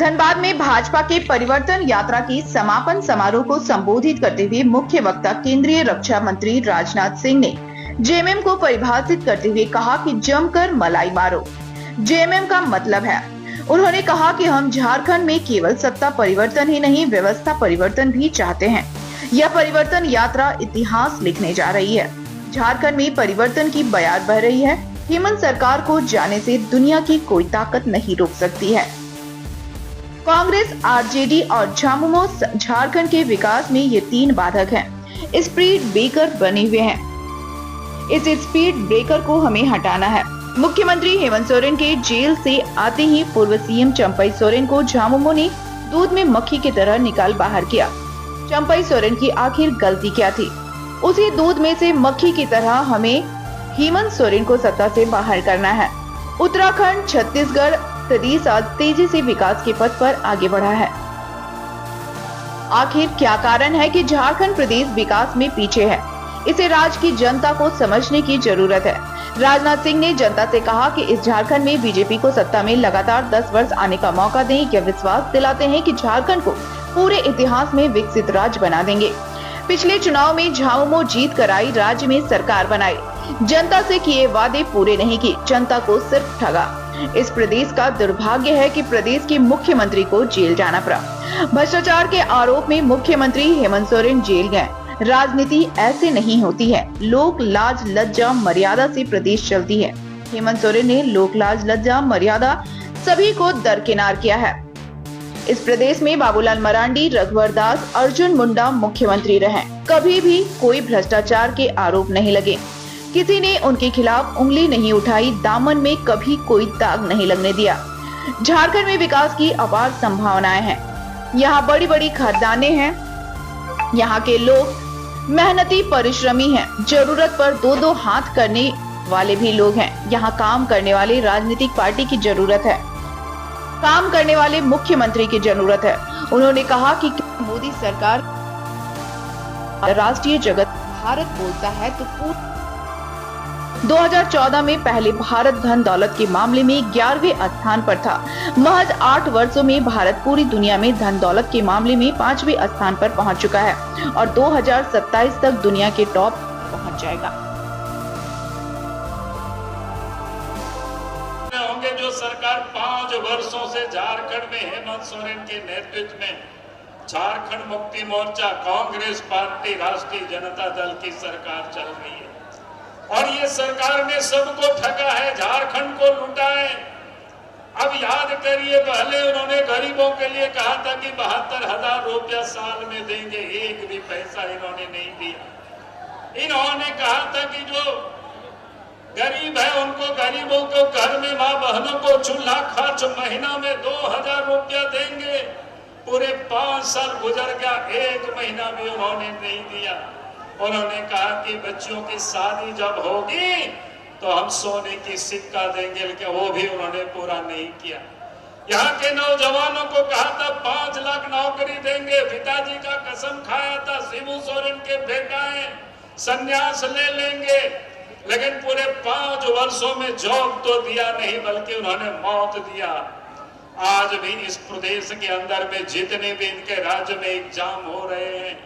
धनबाद में भाजपा के परिवर्तन यात्रा की समापन समारोह को संबोधित करते हुए मुख्य वक्ता केंद्रीय रक्षा मंत्री राजनाथ सिंह ने जेएमएम को परिभाषित करते हुए कहा कि जमकर मलाई मारो। जेएमएम का मतलब है, उन्होंने कहा कि हम झारखंड में केवल सत्ता परिवर्तन ही नहीं, व्यवस्था परिवर्तन भी चाहते हैं। यह परिवर्तन यात्रा इतिहास लिखने जा रही है। झारखंड में परिवर्तन की बयार बह रही है। हेमंत सरकार को जाने से दुनिया की कोई ताकत नहीं रोक सकती है। कांग्रेस, आरजेडी और झामुमो झारखंड के विकास में ये तीन बाधक हैं। स्पीड ब्रेकर बने हुए हैं। इस स्पीड ब्रेकर को हमें हटाना है। मुख्यमंत्री हेमंत सोरेन के जेल से आते ही पूर्व सीएम चंपई सोरेन को झामुमो ने दूध में मक्खी की तरह निकाल बाहर किया। चंपई सोरेन की आखिर गलती क्या थी? उसी दूध में से मक्खी की तरह हमें हेमंत सोरेन को सत्ता से बाहर करना है। उत्तराखंड, छत्तीसगढ़, प्रदेश आज तेजी से विकास के पथ पर आगे बढ़ा है। आखिर क्या कारण है कि झारखंड प्रदेश विकास में पीछे है? इसे राज्य की जनता को समझने की जरूरत है। राजनाथ सिंह ने जनता से कहा कि इस झारखंड में बीजेपी को सत्ता में लगातार 10 वर्ष आने का मौका दें। यह विश्वास दिलाते हैं कि झारखंड को पूरे इतिहास में विकसित राज्य बना देंगे। पिछले चुनाव में झामुमो जीत कर आई, राज्य में सरकार बनाई, जनता से किए वादे पूरे नहीं किए, जनता को सिर्फ ठगा। इस प्रदेश का दुर्भाग्य है कि प्रदेश के मुख्यमंत्री को जेल जाना पड़ा। भ्रष्टाचार के आरोप में मुख्यमंत्री हेमंत सोरेन जेल गए। राजनीति ऐसे नहीं होती है। लोक लाज लज्जा मर्यादा से प्रदेश चलती है। हेमंत सोरेन ने लोक लाज लज्जा मर्यादा सभी को दरकिनार किया है। इस प्रदेश में बाबूलाल मरांडी, रघुवर दास, अर्जुन मुंडा मुख्यमंत्री रहे। कभी भी कोई भ्रष्टाचार के आरोप नहीं लगे। किसी ने उनके खिलाफ उंगली नहीं उठाई। दामन में कभी कोई दाग नहीं लगने दिया। झारखंड में विकास की अपार संभावनाएं हैं। यहाँ बड़ी बड़ी खदानें हैं। यहाँ के लोग मेहनती परिश्रमी हैं। जरूरत पर दो दो हाथ करने वाले भी लोग हैं। यहाँ काम करने वाले राजनीतिक पार्टी की जरूरत है। काम करने वाले मुख्यमंत्री की जरूरत है। उन्होंने कहा कि मोदी सरकार राष्ट्रीय जगत भारत बोलता है तो 2014 में पहले भारत धन दौलत के मामले में 11वें स्थान पर था। महज 8 वर्षों में भारत पूरी दुनिया में धन दौलत के मामले में 5वें स्थान पर पहुंच चुका है और 2027 तक दुनिया के टॉप पहुंच जाएगा। होंगे जो सरकार 5 वर्षों से झारखंड में हेमंत सोरेन के नेतृत्व में झारखंड मुक्ति मोर्चा, कांग्रेस पार्टी, राष्ट्रीय जनता दल की सरकार चल रही है और ये सरकार ने सबको ठगा है, झारखंड को लूटा है। अब याद करिए, पहले उन्होंने गरीबों के लिए कहा था कि 72,000 रुपया साल में देंगे, एक भी पैसा इन्होंने नहीं दिया। इन्होंने कहा था कि जो गरीब है उनको, गरीबों को घर में माँ बहनों को चूल्हा खर्च महीना में 2,000 रुपया देंगे। पूरे 5 साल गुजर गया, एक महीना भी उन्होंने नहीं दिया। उन्होंने कहा कि बच्चियों की शादी जब होगी तो हम सोने की सिक्का देंगे, लेकिन वो भी उन्होंने पूरा नहीं किया। यहाँ के नौजवानों को कहा था 5 लाख नौकरी देंगे। पिताजी का कसम खाया था, शिबू सोरेन के बेटा है, संन्यास ले लेंगे, लेकिन पूरे 5 वर्षों में जॉब तो दिया नहीं, बल्कि उन्होंने मौत दिया। आज भी इस प्रदेश के अंदर में जितने भी इनके राज्य में एग्जाम हो रहे हैं,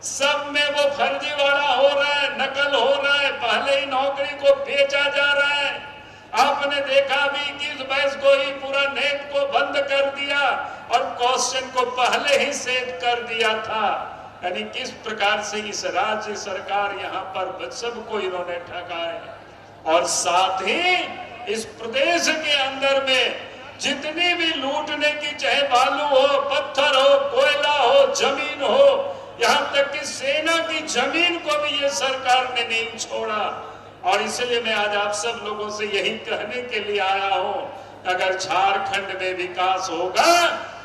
सब में वो फर्जीवाड़ा हो रहा है, नकल हो रहा है। पहले ही नौकरी को बेचा जा रहा है। आपने देखा भी कि इस बैच को ही पूरा नेट को बंद कर दिया और क्वेश्चन को पहले ही सेट कर दिया था। यानी किस प्रकार से इस राज्य सरकार यहाँ पर सबको इन्होंने ठगा है। और साथ ही इस प्रदेश के अंदर में जितनी भी लूटने की, चाहे बालू हो, पत्थर हो, कोयला हो, जमीन हो, यहाँ तक कि सेना की जमीन को भी ये सरकार ने नहीं छोड़ा। और इसलिए मैं आज आप सब लोगों से यही कहने के लिए आया हूँ, अगर झारखंड में विकास होगा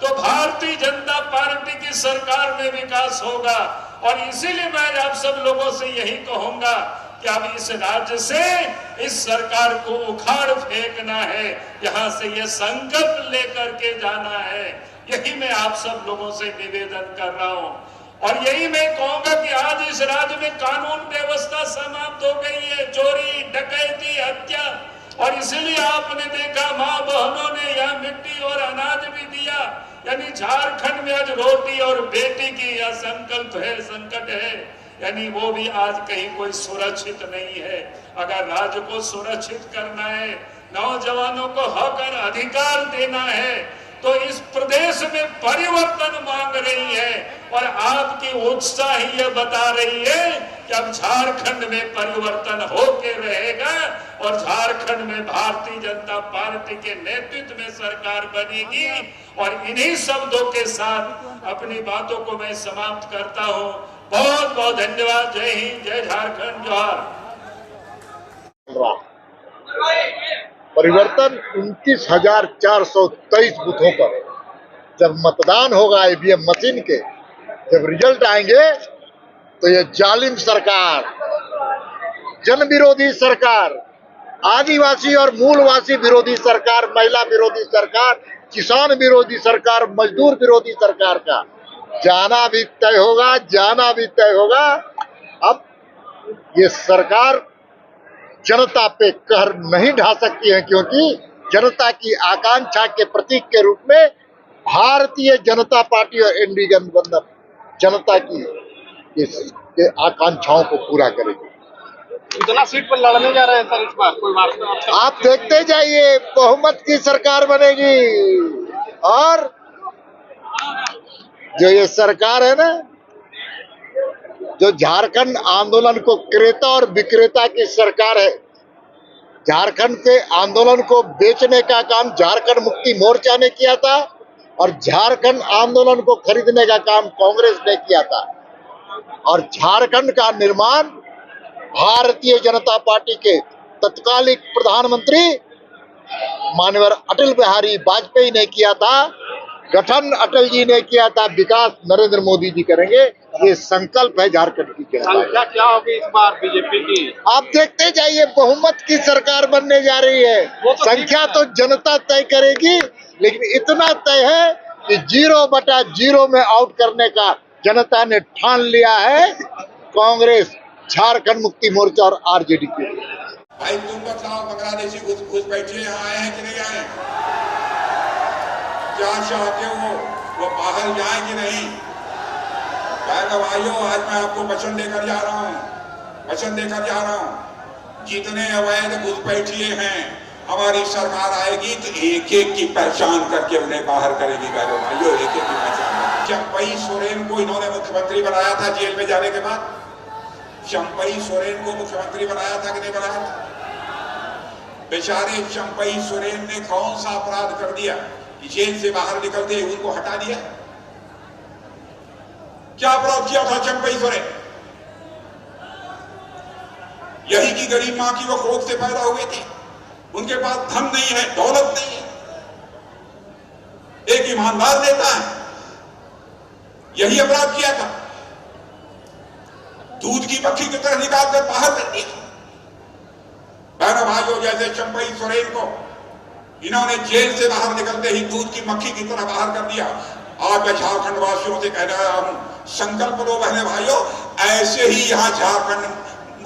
तो भारतीय जनता पार्टी की सरकार में विकास होगा। और इसीलिए मैं आप सब लोगों से यही कहूंगा कि अब इस राज्य से इस सरकार को उखाड़ फेंकना है, यहाँ से ये संकल्प लेकर के जाना है। यही मैं आप सब लोगों से निवेदन कर रहा हूँ। और यही मैं कहूंगा कि आज इस राज्य में कानून व्यवस्था समाप्त हो गई है। चोरी, डकैती, हत्या, और इसलिए आपने देखा माँ बहनों ने यहाँ मिट्टी और अनाज भी दिया। यानी झारखंड में आज रोटी और बेटी की यह संकल्प है, संकट है, यानी वो भी आज कहीं कोई सुरक्षित नहीं है। अगर राज्य को सुरक्षित करना है, नौजवानों को हक और अधिकार देना है, तो इस प्रदेश में परिवर्तन मांग रही है। और आपकी उत्साह ही ये बता रही है कि अब झारखंड में परिवर्तन होके रहेगा और झारखंड में भारतीय जनता पार्टी के नेतृत्व में सरकार बनेगी। और इन्हीं शब्दों के साथ अपनी बातों को मैं समाप्त करता हूं। बहुत बहुत धन्यवाद। जय हिंद, जय झारखंड, जोहार। परिवर्तन 29,423 बूथों पर जब मतदान होगा ईवीएम मशीन के, जब रिजल्ट आएंगे तो ये जालिम सरकार, जन विरोधी सरकार, आदिवासी और मूलवासी विरोधी सरकार, महिला विरोधी सरकार, किसान विरोधी सरकार, मजदूर विरोधी सरकार का जाना भी तय होगा, जाना भी तय होगा। अब ये सरकार जनता पे कहर नहीं ढा सकती है, क्योंकि जनता की आकांक्षा के प्रतीक के रूप में भारतीय जनता पार्टी और एनडीए गठबंधन जनता की के आकांक्षाओं को पूरा करेगी। कितना सीट पर लड़ने जा रहे हैं सर इस बार? कोई वास्तव आप देखते जाइए, बहुमत की सरकार बनेगी। और जो ये सरकार है ना, जो झारखंड आंदोलन को क्रेता और विक्रेता की सरकार है, झारखंड के आंदोलन को बेचने का काम झारखंड मुक्ति मोर्चा ने किया था और झारखंड आंदोलन को खरीदने का काम कांग्रेस ने किया था। और झारखंड का निर्माण भारतीय जनता पार्टी के तत्कालीन प्रधानमंत्री माननीय अटल बिहारी वाजपेयी ने किया था, गठन अटल जी ने किया था, विकास नरेंद्र मोदी जी करेंगे। ये संकल्प है झारखंड की जनता। संख्या क्या होगी इस बार बीजेपी की? आप देखते जाइए, बहुमत की सरकार बनने जा रही है। संख्या तो जनता तय करेगी, लेकिन इतना तय है कि 0/0 में आउट करने का जनता ने ठान लिया है कांग्रेस, झारखंड मुक्ति मोर्चा और आरजेडी के। भाई तुम बताओ, बांग्लादेशी घुसपैठिए यहाँ आए हैं कि नहीं आए? क्या चाहते हो वो बाहर जाए कि नहीं? भाइयों, आज मैं आपको वचन देकर जा रहा हूँ, जितने अवैध घुसपैठिए हैं, हमारी सरकार आएगी तो एक एक की पहचान करके उन्हें बाहर करेगी। भाइयों, एक एक की पहचान। चंपई सोरेन को इन्होंने मुख्यमंत्री बनाया था जेल में जाने के बाद। चंपई सोरेन को मुख्यमंत्री बनाया था कि नहीं बनाया था? बेचारे चंपई सोरेन ने कौन सा अपराध कर दिया कि जेल से बाहर निकलते ही उनको हटा दिया? क्या अपराध किया था चंपई सोरेन? यही की गरीब मां की वो कोख से पैदा हुए थे, उनके पास धन नहीं है, दौलत नहीं है, एक ईमानदार नेता है, यही अपराध किया था। दूध की मक्खी की तरह निकाल कर बाहर कर दिया। बहनों भाइयों, जैसे चंपई सोरेन को इन्होंने जेल से बाहर निकलते ही दूध की मक्खी की तरह बाहर कर दिया। आज मैं झारखंड वासियों से कह रहा हूं, संकल्प लो बहने भाइयों, ऐसे ही यहाँ झारखंड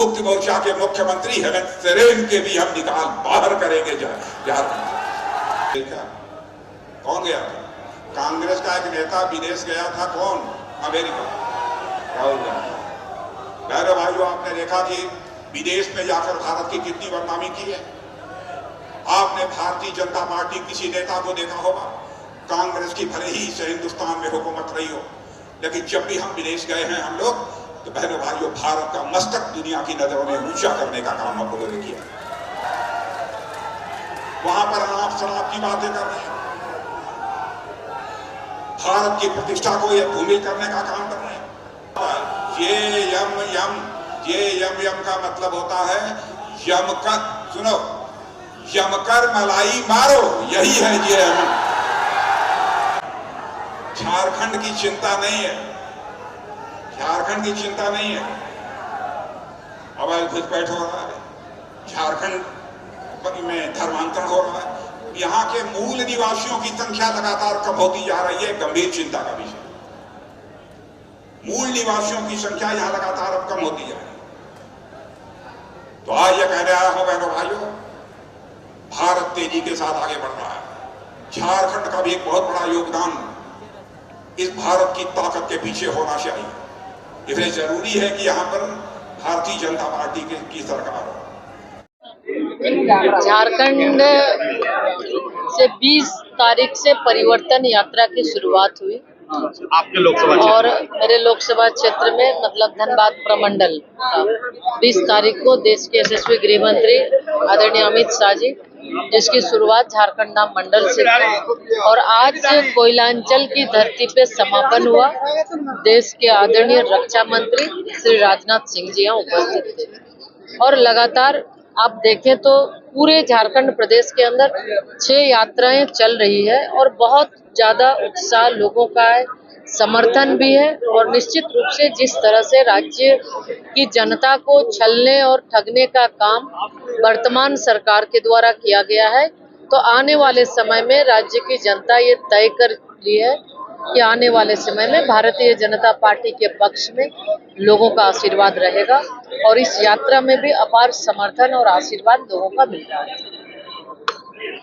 मुक्ति मोर्चा के मुख्यमंत्री हेमंत सोरेन के भी हम निकाल बाहर करेंगे झारखंड। कौन गया था? कांग्रेस का एक नेता विदेश गया था। कौन? अमेरिका, राहुल गांधी। बहनों भाइयों, आपने देखा कि विदेश में जाकर भारत की कितनी बदनामी की है। आपने भारतीय जनता पार्टी किसी नेता को देखा होगा, कांग्रेस की भले ही इस हिंदुस्तान में हुकूमत रही हो, लेकिन जब भी हम विदेश गए हैं हम लोग, तो बहनों भाइयों, भारत का मस्तक दुनिया की नजरों में ऊंचा करने का काम हम लोगों ने किया। वहां पर आप शराब की बातें कर रहे हैं, भारत की प्रतिष्ठा को यह धूमिल करने का काम कर रहे हैं। ये यम का मतलब होता है यमकर, सुनो, यमकर मलाई मारो, यही है ये यम। झारखंड की चिंता नहीं है, झारखंड की चिंता नहीं है। अवैध घुसपैठ हो रहा है, झारखंड में धर्मांतरण हो रहा है, यहाँ के मूल निवासियों की संख्या लगातार कम होती जा रही है, गंभीर चिंता का विषय। मूल निवासियों की संख्या यहाँ लगातार अब कम होती जा रही है। तो आज यह कहने आया हूं बहनों भाइयों, भारत तेजी के साथ आगे बढ़ रहा है। झारखंड का भी एक बहुत बड़ा योगदान इस भारत की ताकत के पीछे होना चाहिए। इसलिए जरूरी है कि यहाँ पर भारतीय जनता पार्टी की सरकार हो। झारखंड से 20 तारीख से परिवर्तन यात्रा की शुरुआत हुई आपके लोकसभा और मेरे लोकसभा क्षेत्र में मतलब धनबाद प्रमंडल 20 तारीख को देश के यशस्वी गृह मंत्री आदरणीय अमित शाह जी, जिसकी शुरुआत झारखंड नाम मंडल से की और आज कोयलांचल की धरती पे समापन हुआ। देश के आदरणीय रक्षा मंत्री श्री राजनाथ सिंह जी यहाँ उपस्थित थे और लगातार आप देखें तो पूरे झारखंड प्रदेश के अंदर 6 यात्राएं चल रही है और बहुत ज्यादा उत्साह लोगों का है, समर्थन भी है और निश्चित रूप से जिस तरह से राज्य की जनता को छलने और ठगने का काम वर्तमान सरकार के द्वारा किया गया है, तो आने वाले समय में राज्य की जनता ये तय कर ली है कि आने वाले समय में भारतीय जनता पार्टी के पक्ष में लोगों का आशीर्वाद रहेगा और इस यात्रा में भी अपार समर्थन और आशीर्वाद लोगों का मिल रहा है।